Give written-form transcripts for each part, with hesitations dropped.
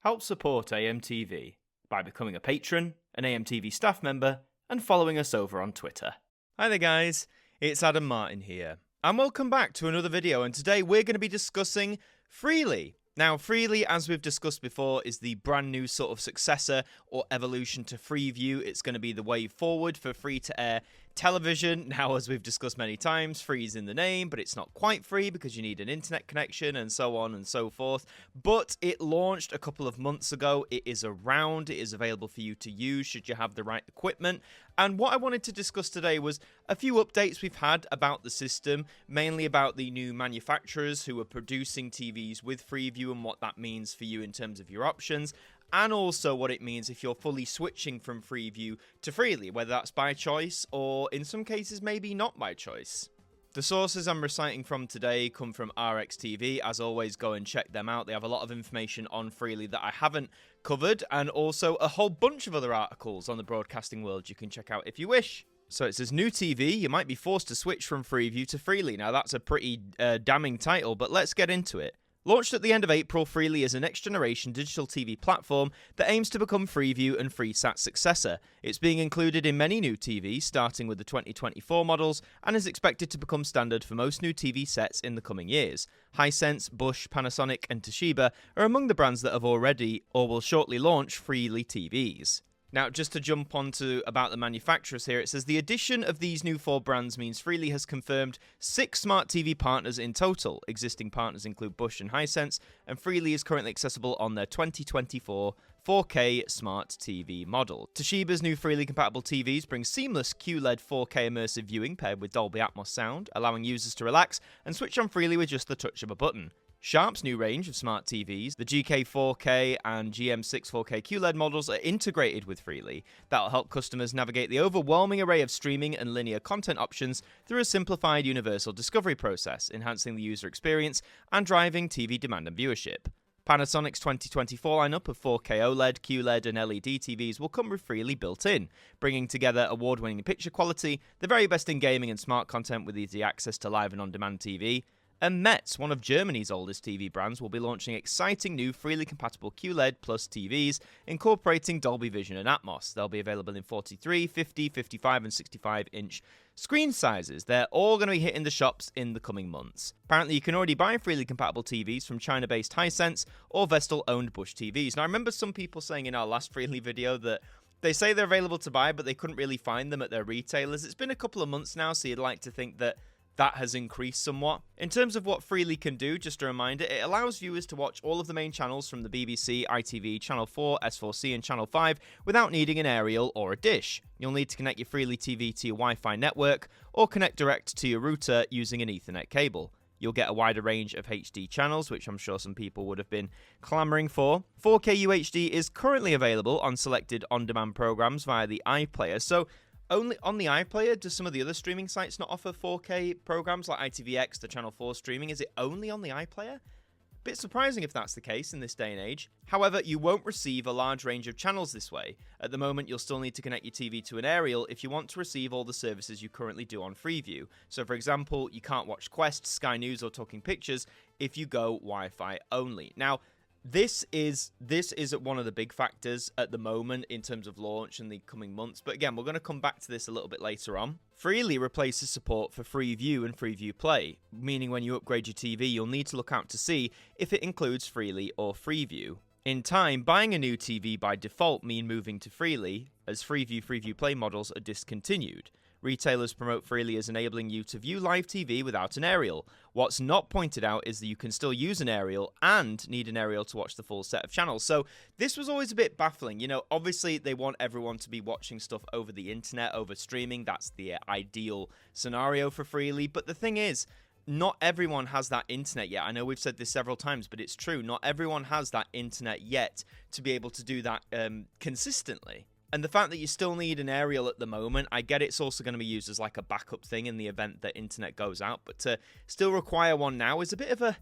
Help support AMTV by becoming a patron, an AMTV staff member, and following us over on Twitter. Hi there guys, it's Adam Martin here, and welcome back to another video, and today we're going to be discussing Freely. Now, Freely, as we've discussed before, is the brand new sort of successor or evolution to FREEVIEW. It's going to be the way forward for free-to-air television. Now, as we've discussed many times, free is in the name, but it's not quite free because you need an internet connection and so on and so forth. But it launched a couple of months ago. It is around. It is available for you to use should you have the right equipment. And what I wanted to discuss today was a few updates we've had about the system, mainly about the new manufacturers who are producing TVs with FREEVIEW and what that means for you in terms of your options, and also what it means if you're fully switching from FREEVIEW to Freely, whether that's by choice or in some cases maybe not by choice. The sources I'm reciting from today come from RxTV. As always, go and check them out. They have a lot of information on Freely that I haven't covered, and also a whole bunch of other articles on the broadcasting world you can check out if you wish. So it says, new TV, you might be forced to switch from FREEVIEW to Freely. Now that's a pretty damning title, but let's get into it. Launched at the end of April, Freely is a next-generation digital TV platform that aims to become FREEVIEW and FreeSat's successor. It's being included in many new TVs, starting with the 2024 models, and is expected to become standard for most new TV sets in the coming years. Hisense, Bosch, Panasonic, and Toshiba are among the brands that have already or will shortly launch Freely TVs. Now, just to jump on to about the manufacturers here, it says the addition of these new 4 brands means Freely has confirmed 6 smart TV partners in total. Existing partners include Bosch and Hisense, and Freely is currently accessible on their 2024 4K smart TV model. Toshiba's new Freely compatible TVs bring seamless QLED 4K immersive viewing paired with Dolby Atmos sound, allowing users to relax and switch on Freely with just the touch of a button. Sharp's new range of smart TVs, the GK4K and GM6 4K QLED models, are integrated with Freely. That'll help customers navigate the overwhelming array of streaming and linear content options through a simplified universal discovery process, enhancing the user experience and driving TV demand and viewership. Panasonic's 2024 lineup of 4K OLED, QLED and LED TVs will come with Freely built in, bringing together award-winning picture quality, the very best in gaming and smart content with easy access to live and on-demand TV. And Metz, one of Germany's oldest TV brands, will be launching exciting new freely compatible QLED Plus TVs incorporating Dolby Vision and Atmos. They'll be available in 43, 50, 55 and 65-inch screen sizes. They're all going to be hitting the shops in the coming months. Apparently, you can already buy freely compatible TVs from China-based Hisense or Vestel-owned Bosch TVs. Now, I remember some people saying in our last Freely video that they say they're available to buy, but they couldn't really find them at their retailers. It's been a couple of months now, so you'd like to think that has increased somewhat. In terms of what Freely can do, just a reminder, it allows viewers to watch all of the main channels from the BBC, ITV, Channel 4, S4C and Channel 5 without needing an aerial or a dish. You'll need to connect your Freely TV to your Wi-Fi network or connect direct to your router using an Ethernet cable. You'll get a wider range of HD channels, which I'm sure some people would have been clamoring for. 4K UHD is currently available on selected on-demand programs via the iPlayer, so only on the iPlayer. Do some of the other streaming sites not offer 4K programs like ITVX, the Channel 4 streaming? Is it only on the iPlayer? Bit surprising if that's the case in this day and age. However, you won't receive a large range of channels this way. At the moment, you'll still need to connect your TV to an aerial if you want to receive all the services you currently do on FREEVIEW. So for example, you can't watch Quest, Sky News or Talking Pictures if you go Wi-Fi only. Now, This is one of the big factors at the moment in terms of launch in the coming months. But again, we're going to come back to this a little bit later on. Freely replaces support for FREEVIEW and FREEVIEW Play, meaning when you upgrade your TV, you'll need to look out to see if it includes Freely or FREEVIEW. In time, buying a new TV by default mean moving to Freely, as FREEVIEW Play models are discontinued. Retailers promote Freely as enabling you to view live TV without an aerial. What's not pointed out is that you can still use an aerial and need an aerial to watch the full set of channels. So this was always a bit baffling. You know, obviously they want everyone to be watching stuff over the internet, over streaming. That's the ideal scenario for Freely. But the thing is, not everyone has that internet yet. I know we've said this several times, but it's true. Not everyone has that internet yet to be able to do that consistently. And the fact that you still need an aerial at the moment, I get it's also going to be used as like a backup thing in the event that internet goes out, but to still require one now is a bit of a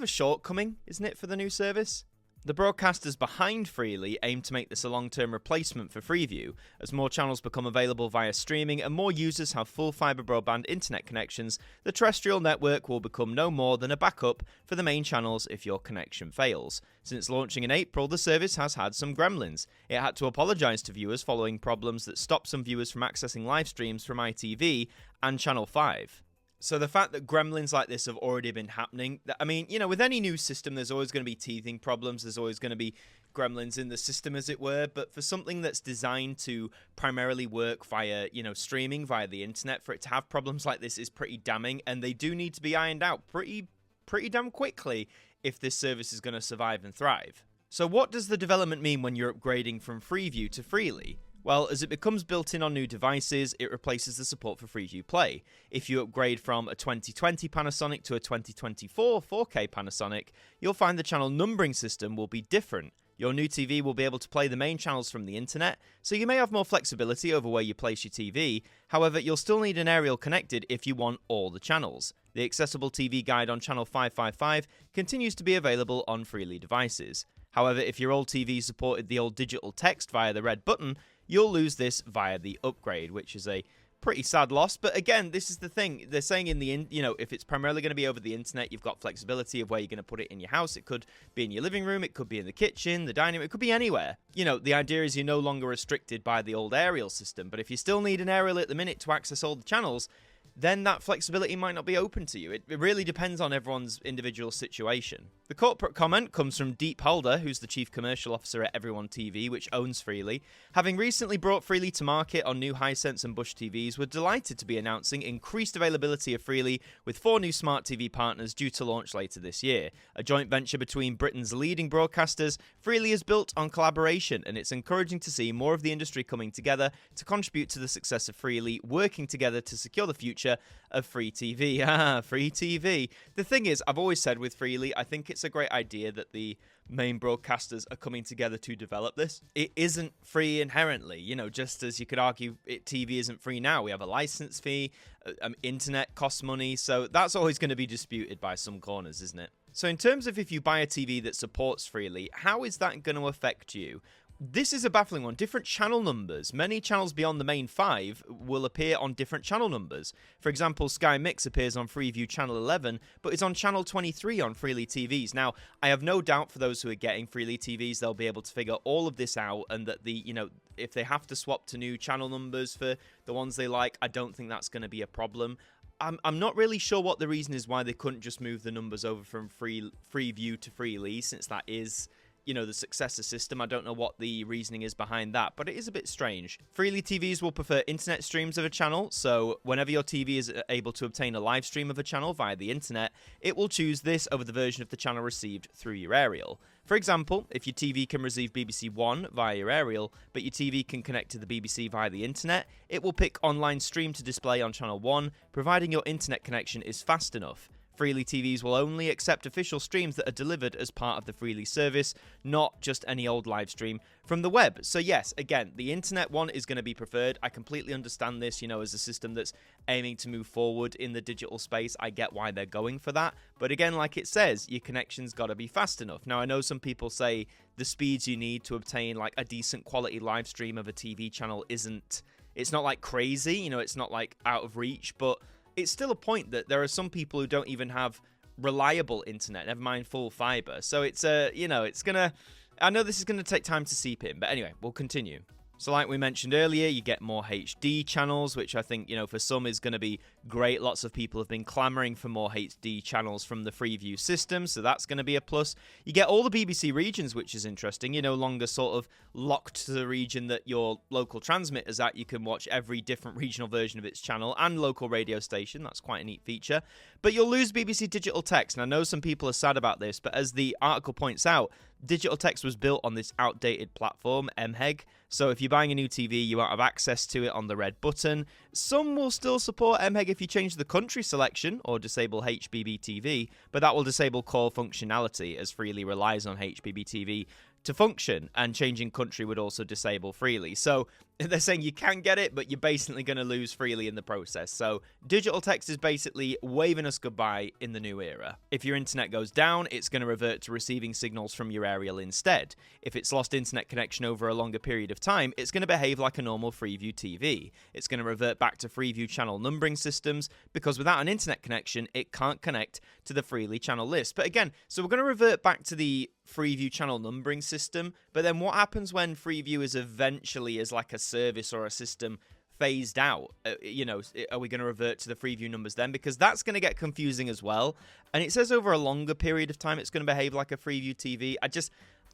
shortcoming, isn't it, for the new service? The broadcasters behind Freely aim to make this a long-term replacement for FREEVIEW. As more channels become available via streaming and more users have full fibre broadband internet connections, the terrestrial network will become no more than a backup for the main channels if your connection fails. Since launching in April, the service has had some gremlins. It had to apologise to viewers following problems that stopped some viewers from accessing live streams from ITV and Channel 5. So the fact that gremlins like this have already been happening, I mean, you know, with any new system, there's always going to be teething problems. There's always going to be gremlins in the system, as it were. But for something that's designed to primarily work via, you know, streaming via the internet, for it to have problems like this is pretty damning. And they do need to be ironed out pretty damn quickly if this service is going to survive and thrive. So what does the development mean when you're upgrading from FREEVIEW to Freely? Well, as it becomes built in on new devices, it replaces the support for FREEVIEW Play. If you upgrade from a 2020 Panasonic to a 2024 4K Panasonic, you'll find the channel numbering system will be different. Your new TV will be able to play the main channels from the internet, so you may have more flexibility over where you place your TV. However, you'll still need an aerial connected if you want all the channels. The accessible TV guide on channel 555 continues to be available on Freely devices. However, if your old TV supported the old digital text via the red button, you'll lose this via the upgrade, which is a pretty sad loss. But again, this is the thing. They're saying if it's primarily going to be over the internet, you've got flexibility of where you're going to put it in your house. It could be in your living room. It could be in the kitchen, the dining room. It could be anywhere. You know, the idea is you're no longer restricted by the old aerial system. But if you still need an aerial at the minute to access all the channels, then that flexibility might not be open to you. It really depends on everyone's individual situation. The corporate comment comes from Deep Holder, who's the Chief Commercial Officer at Everyone TV, which owns Freely. Having recently brought Freely to market on new Hisense and Bush TVs, we're delighted to be announcing increased availability of Freely with 4 new smart TV partners due to launch later this year. A joint venture between Britain's leading broadcasters, Freely is built on collaboration, and it's encouraging to see more of the industry coming together to contribute to the success of Freely, working together to secure the future of free TV. Free TV. The thing is, I've always said with Freely, I think it's a great idea that the main broadcasters are coming together to develop this. It isn't free inherently, you know, just as you could argue TV isn't free now. We have a license fee, internet costs money, so that's always going to be disputed by some corners, isn't it? So in terms of if you buy a TV that supports Freely, how is that going to affect you? This is a baffling one. Different channel numbers. Many channels beyond the main 5 will appear on different channel numbers. For example, Sky Mix appears on FREEVIEW channel 11, but is on channel 23 on Freely TVs. Now, I have no doubt for those who are getting Freely TVs, they'll be able to figure all of this out, and that if they have to swap to new channel numbers for the ones they like, I don't think that's going to be a problem. I'm not really sure what the reason is why they couldn't just move the numbers over from FREEVIEW to Freely, since that is, you know, the successor system. I don't know what the reasoning is behind that, but it is a bit strange. Freely TVs will prefer internet streams of a channel, so whenever your TV is able to obtain a live stream of a channel via the internet, it will choose this over the version of the channel received through your aerial. For example, if your TV can receive BBC One via your aerial, but your TV can connect to the BBC via the internet, it will pick online stream to display on channel 1, providing your internet connection is fast enough. Freely TVs will only accept official streams that are delivered as part of the Freely service, not just any old live stream from the web. So yes, again, the internet one is going to be preferred. I completely understand this, you know, as a system that's aiming to move forward in the digital space. I get why they're going for that. But again, like it says, your connection's got to be fast enough. Now, I know some people say the speeds you need to obtain like a decent quality live stream of a TV channel it's not like crazy, you know, it's not like out of reach, but it's still a point that there are some people who don't even have reliable internet, never mind full fiber. So it's I know this is gonna take time to seep in, but anyway, we'll continue. So like we mentioned earlier, you get more HD channels, which I think, you know, for some is going to be great. Lots of people have been clamoring for more HD channels from the FREEVIEW system, so that's going to be a plus. You get all the BBC regions, which is interesting. You're no longer sort of locked to the region that your local transmitter is at. You can watch every different regional version of its channel and local radio station. That's quite a neat feature. But you'll lose BBC digital text, and I know some people are sad about this, but as the article points out, digital text was built on this outdated platform, MHEG, so if you're buying a new TV, you won't have access to it on the red button. Some will still support MHEG if you change the country selection or disable HBB TV, but that will disable call functionality, as Freely relies on HBB TV to function, and changing country would also disable Freely. So they're saying you can get it, but you're basically going to lose Freely in the process. So digital text is basically waving us goodbye in the new era. If your internet goes down, it's going to revert to receiving signals from your aerial instead. If it's lost internet connection over a longer period of time, it's going to behave like a normal FreeView TV. It's going to revert back to FreeView channel numbering systems, because without an internet connection, it can't connect to the Freely channel list. But again, so we're going to revert back to the FreeView channel numbering system, but then what happens when FreeView is eventually as like a service or a system phased out? Are we going to revert to the FreeView numbers then? Because that's going to get confusing as well. And it says over a longer period of time it's going to behave like a FreeView TV.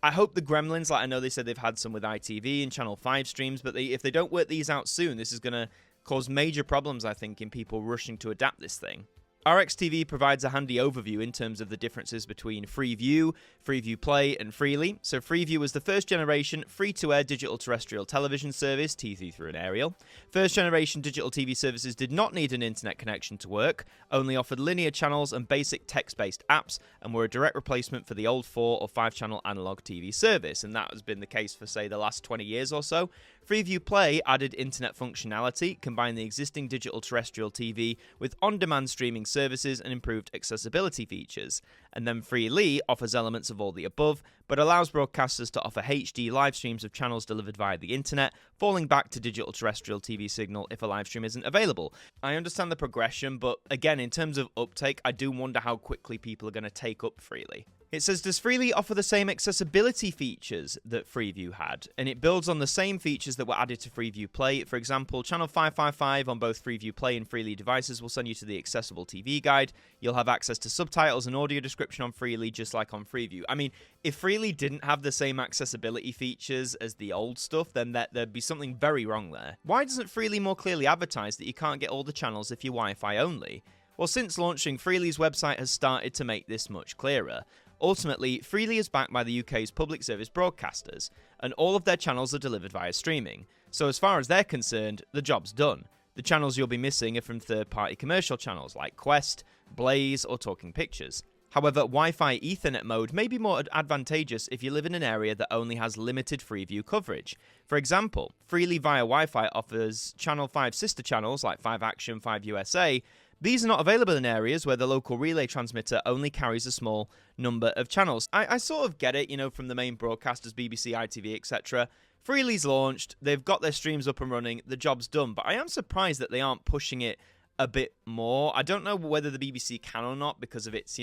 I hope the gremlins, like I know they said they've had some with ITV and Channel 5 streams, but if they don't work these out soon, this is going to cause major problems, I think, in people rushing to adapt this thing. RxTV provides a handy overview in terms of the differences between FreeView, FreeView Play, and Freely. So FreeView was the first generation free-to-air digital terrestrial television service, TV through an aerial. First generation digital TV services did not need an internet connection to work, only offered linear channels and basic text-based apps, and were a direct replacement for the old 4 or 5 channel analog TV service, and that has been the case for, say, the last 20 years or so. FreeView Play added internet functionality, combined the existing digital terrestrial TV with on-demand streaming services and improved accessibility features. And then Freely offers elements of all the above, but allows broadcasters to offer HD live streams of channels delivered via the internet, falling back to digital terrestrial TV signal if a live stream isn't available. I understand the progression, but again, in terms of uptake, I do wonder how quickly people are going to take up Freely. It says, does Freely offer the same accessibility features that FreeView had? And it builds on the same features that were added to FreeView Play. For example, channel 555 on both FreeView Play and Freely devices will send you to the accessible TV guide. You'll have access to subtitles and audio description on Freely, just like on FreeView. I mean, if Freely didn't have the same accessibility features as the old stuff, then there'd be something very wrong there. Why doesn't Freely more clearly advertise that you can't get all the channels if you're Wi-Fi only? Well, since launching, Freely's website has started to make this much clearer. Ultimately, Freely is backed by the UK's public service broadcasters, and all of their channels are delivered via streaming. So as far as they're concerned, the job's done. The channels you'll be missing are from third-party commercial channels like Quest, Blaze, or Talking Pictures. However, Wi-Fi Ethernet mode may be more advantageous if you live in an area that only has limited FreeView coverage. For example, Freely via Wi-Fi offers Channel 5 sister channels like 5 Action, 5 USA. These are not available in areas where the local relay transmitter only carries a small number of channels. I sort of get it, from the main broadcasters, BBC, ITV, etc. Freely's launched, they've got their streams up and running, the job's done, but I am surprised that they aren't pushing it a bit more. I don't know whether the BBC can or not because of its,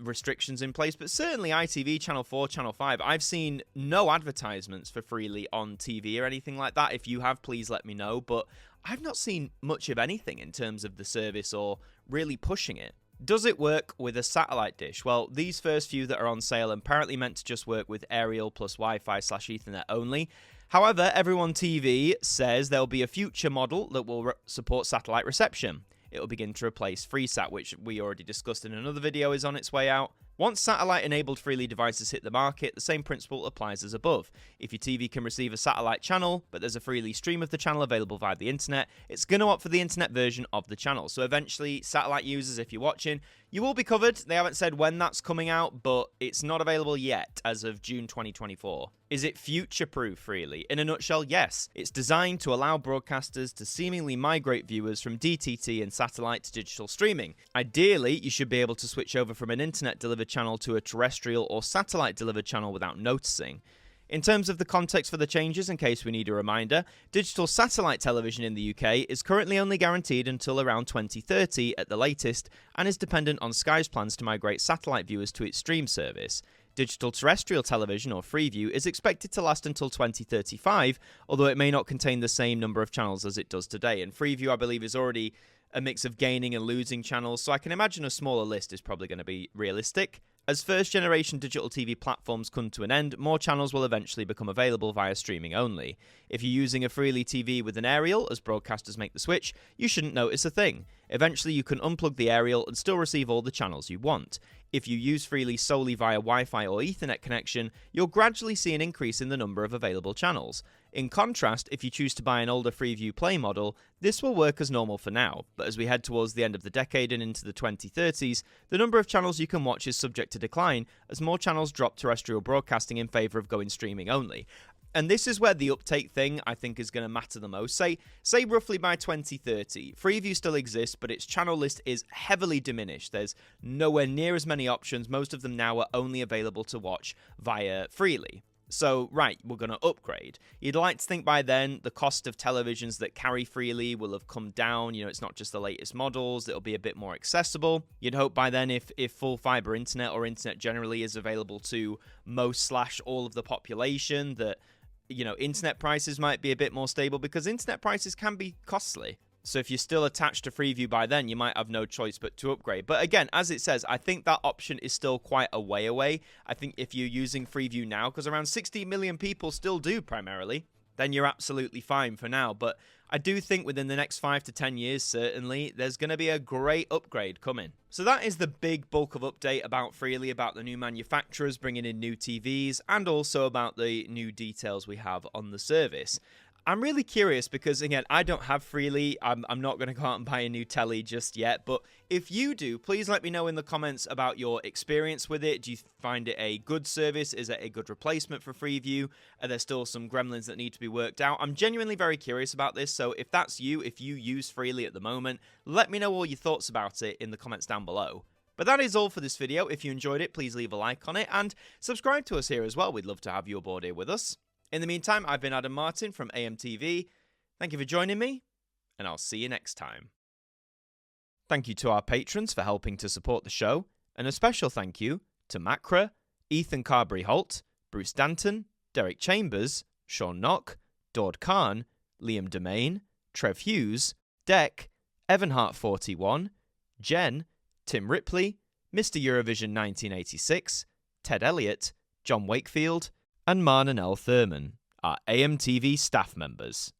restrictions in place, but certainly ITV, Channel 4, Channel 5, I've seen no advertisements for Freely on TV or anything like that. If you have, please let me know, but I've not seen much of anything in terms of the service or really pushing it. Does it work with a satellite dish? Well, these first few that are on sale are apparently meant to just work with aerial plus Wi-Fi / Ethernet only. However, Everyone TV says there'll be a future model that will support satellite reception. It'll begin to replace FreeSat, which we already discussed in another video, is on its way out. Once satellite-enabled Freely devices hit the market, the same principle applies as above. If your TV can receive a satellite channel, but there's a Freely stream of the channel available via the internet, it's going to opt for the internet version of the channel. So eventually, satellite users, if you're watching, you will be covered. They haven't said when that's coming out, but it's not available yet as of June 2024. Is it future-proof, Freely? In a nutshell, yes. It's designed to allow broadcasters to seemingly migrate viewers from DTT and satellite to digital streaming. Ideally, you should be able to switch over from an internet-delivered channel to a terrestrial or satellite-delivered channel without noticing. In terms of the context for the changes, in case we need a reminder, digital satellite television in the UK is currently only guaranteed until around 2030 at the latest, and is dependent on Sky's plans to migrate satellite viewers to its stream service. Digital terrestrial television, or FreeView, is expected to last until 2035, although it may not contain the same number of channels as it does today. And FreeView, I believe, is already a mix of gaining and losing channels, so I can imagine a smaller list is probably going to be realistic. As first-generation digital TV platforms come to an end, more channels will eventually become available via streaming only. If you're using a Freely TV with an aerial, as broadcasters make the switch, you shouldn't notice a thing. Eventually, you can unplug the aerial and still receive all the channels you want. If you use Freely solely via Wi-Fi or Ethernet connection, you'll gradually see an increase in the number of available channels. In contrast, if you choose to buy an older FreeView Play model, this will work as normal for now, but as we head towards the end of the decade and into the 2030s, the number of channels you can watch is subject to decline as more channels drop terrestrial broadcasting in favour of going streaming only. And this is where the uptake thing, I think, is going to matter the most. Say roughly by 2030, Freeview still exists, but its channel list is heavily diminished. There's nowhere near as many options. Most of them now are only available to watch via Freely. So, right, we're going to upgrade. You'd like to think by then the cost of televisions that carry Freely will have come down. You know, it's not just the latest models. It'll be a bit more accessible. You'd hope by then if full fiber internet or internet generally is available to most/all of the population, that, you know, internet prices might be a bit more stable, because internet prices can be costly. So if you're still attached to Freeview by then, you might have no choice but to upgrade. But again, as it says, I think that option is still quite a way away. I think if you're using Freeview now, because around 60 million people still do primarily, then you're absolutely fine for now. But I do think within the next 5 to 10 years, certainly, there's going to be a great upgrade coming. So that is the big bulk of update about Freely, about the new manufacturers bringing in new TVs, and also about the new details we have on the service. I'm really curious because, again, I don't have Freely. I'm not going to go out and buy a new telly just yet. But if you do, please let me know in the comments about your experience with it. Do you find it a good service? Is it a good replacement for Freeview? Are there still some gremlins that need to be worked out? I'm genuinely very curious about this. So if that's you, if you use Freely at the moment, let me know all your thoughts about it in the comments down below. But that is all for this video. If you enjoyed it, please leave a like on it and subscribe to us here as well. We'd love to have you aboard here with us. In the meantime, I've been Adam Martin from AMTV. Thank you for joining me, and I'll see you next time. Thank you to our patrons for helping to support the show, and a special thank you to Macra, Ethan Carberry-Holt, Bruce Danton, Derek Chambers, Shaun Knock, Daud Khan, Liam De-Maine, Trev Hughes, Dec, Evonne Okafor, Jen, Tim Ripley, Mr. Eurovision 1986, Ted Elliott, John Wakefield, and Marn and L. Thurman, our AMTV staff members.